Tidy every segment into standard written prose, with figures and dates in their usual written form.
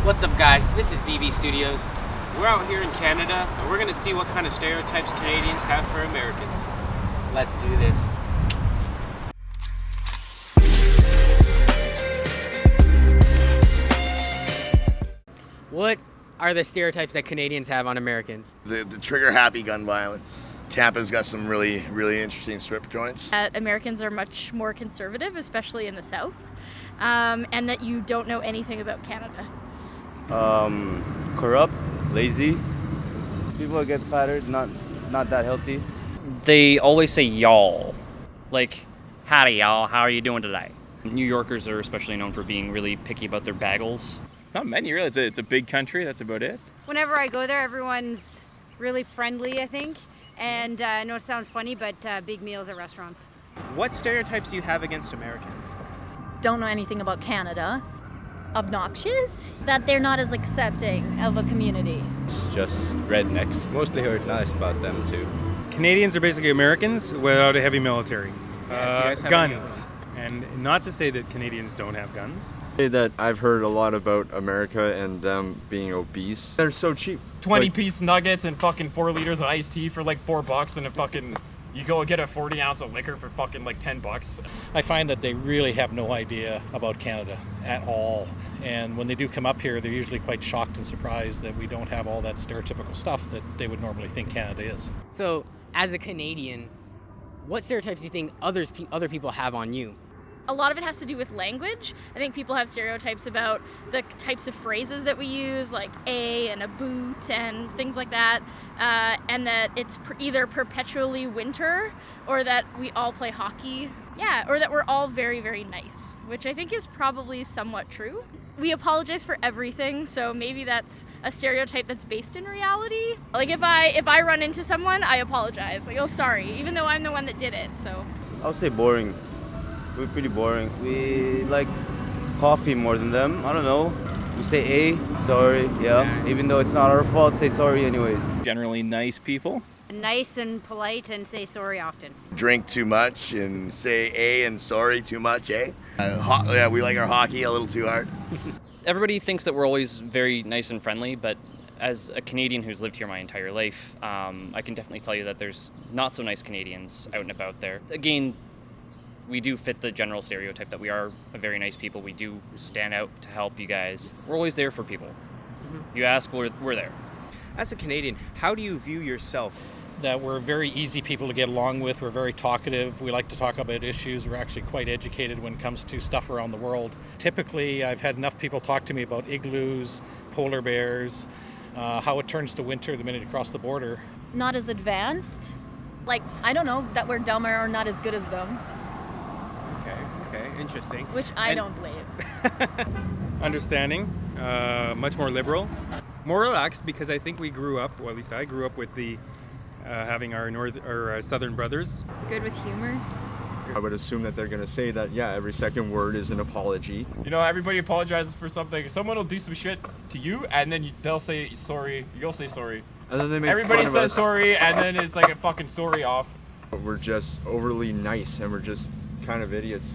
What's up, guys? This is BB Studios. We're out here in Canada, and we're going to see what kind of stereotypes Canadians have for Americans. Let's do this. What are the stereotypes that Canadians have on Americans? The trigger-happy gun violence. Tampa's got some really interesting strip joints. That Americans are much more conservative, especially in the South, and that you don't know anything about Canada. Corrupt, lazy. People get fatter, not that healthy. They always say y'all. Like, howdy y'all, how are you doing today? New Yorkers are especially known for being really picky about their bagels. Not many, really. It's a big country, that's about it. Whenever I go there, everyone's really friendly, I think. And I know it sounds funny, but big meals at restaurants. What stereotypes do you have against Americans? Don't know anything about Canada. Obnoxious, that they're not as accepting of a community. It's just rednecks. Mostly heard nice about them, too. Canadians are basically Americans without a heavy military. Guns. And not to say that Canadians don't have guns. Say that I've heard a lot about America and them being obese. They're so cheap. 20-piece nuggets and fucking 4 liters of iced tea for like $4, and a fucking you go get a 40 ounce of liquor for fucking like $10. I find that they really have no idea about Canada at all. And when they do come up here, they're usually quite shocked and surprised that we don't have all that stereotypical stuff that they would normally think Canada is. So, as a Canadian, what stereotypes do you think other people have on you? A lot of it has to do with language. I think people have stereotypes about the types of phrases that we use, like a and a boot and things like that, and that it's either perpetually winter or that we all play hockey. Yeah, or that we're all very, very nice, which I think is probably somewhat true. We apologize for everything, so maybe that's a stereotype that's based in reality. Like if I run into someone, I apologize. Like, oh, sorry, even though I'm the one that did it, so. I would say boring. We're pretty boring. We like coffee more than them. I don't know. We say sorry, yeah. Even though it's not our fault, say sorry anyways. Generally nice people. Nice and polite and say sorry often. Drink too much and say A and sorry too much, eh? Yeah, we like our hockey a little too hard. Everybody thinks that we're always very nice and friendly, but as a Canadian who's lived here my entire life, I can definitely tell you that there's not so nice Canadians out and about there. Again, we do fit the general stereotype that we are a very nice people. We do stand out to help you guys. We're always there for people. Mm-hmm. You ask, we're there. As a Canadian, how do you view yourself? That we're very easy people to get along with. We're very talkative. We like to talk about issues. We're actually quite educated when it comes to stuff around the world. Typically, I've had enough people talk to me about igloos, polar bears, how it turns to winter the minute you cross the border. Not as advanced. Like, I don't know, that we're dumber or not as good as them. Okay, interesting. Which I don't believe. Understanding, much more liberal, more relaxed, because I think we grew up, or at least I grew up with the having our southern brothers. Good with humor. I would assume that they're going to say that, yeah, every second word is an apology. You know, everybody apologizes for something. Someone will do some shit to you, and then they'll say sorry. You'll say sorry. And then they make Everybody fun of says us. sorry, and then it's like a fucking sorry off. We're just overly nice and we're just kind of idiots.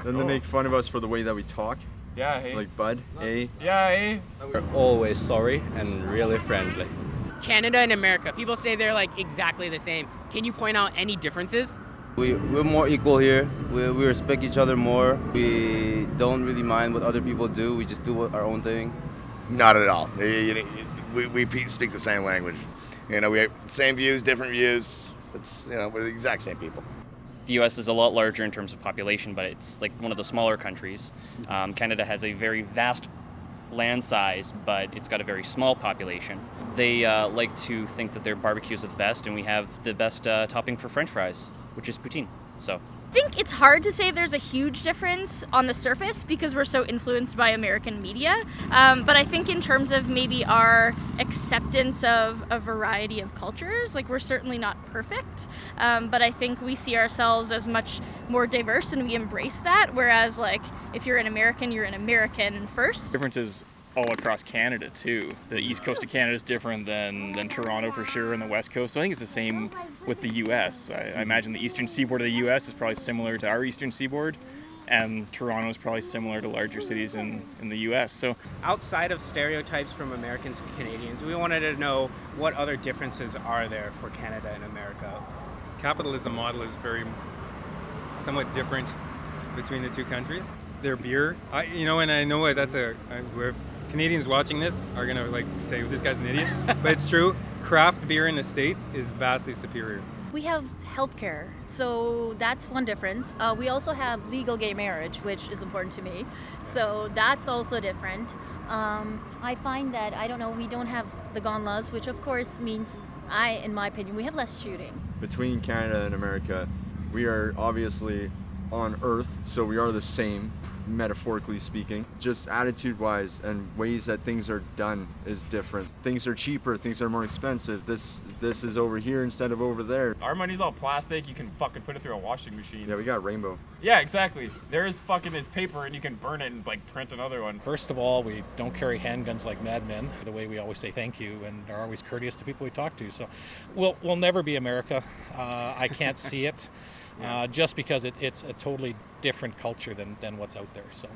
Then they make fun of us for the way that we talk. Yeah, hey. Like bud, hey. Yeah, hey. We're always sorry and really friendly. Canada and America, people say they're like exactly the same. Can you point out any differences? We're more equal here. We respect each other more. We don't really mind what other people do. We just do our own thing. Not at all. We speak the same language. You know, we have same views, different views. It's, you know, we're the exact same people. The U.S. is a lot larger in terms of population, but it's like one of the smaller countries. Canada has a very vast land size, but it's got a very small population. They like to think that their barbecues are the best, and we have the best topping for French fries, which is poutine. So I think it's hard to say there's a huge difference on the surface because we're so influenced by American media. But I think in terms of maybe our acceptance of a variety of cultures, like we're certainly not perfect. But I think we see ourselves as much more diverse and we embrace that. Whereas like if you're an American first. Differences all across Canada too. The east coast of Canada is different than Toronto for sure, and the west coast. So I think it's the same with the U.S. I imagine the eastern seaboard of the U.S. is probably similar to our eastern seaboard, and Toronto is probably similar to larger cities in the U.S. So Outside of stereotypes from Americans and Canadians, we wanted to know what other differences are there for Canada and America. Capitalism model is very somewhat different between the two countries. Their beer, and I know that's whoever Canadians watching this are gonna like say this guy's an idiot, but it's true. Craft beer in the States is vastly superior. We have healthcare, so that's one difference. We also have legal gay marriage, which is important to me. So that's also different. I find that, we don't have the gun laws, which of course means, in my opinion, we have less shooting. Between Canada and America, we are obviously on Earth, so we are the same, metaphorically speaking. Just attitude-wise and ways that things are done is different. Things are cheaper, things are more expensive. This is over here instead of over there. Our money's all plastic. You can fucking put it through a washing machine. Yeah, we got rainbow. Yeah, exactly. There's fucking this paper, and you can burn it and like print another one. First of all, we don't carry handguns like madmen. The way we always say thank you and are always courteous to people we talk to. So we'll never be America. I can't see it. Just because it's a totally different culture than what's out there. So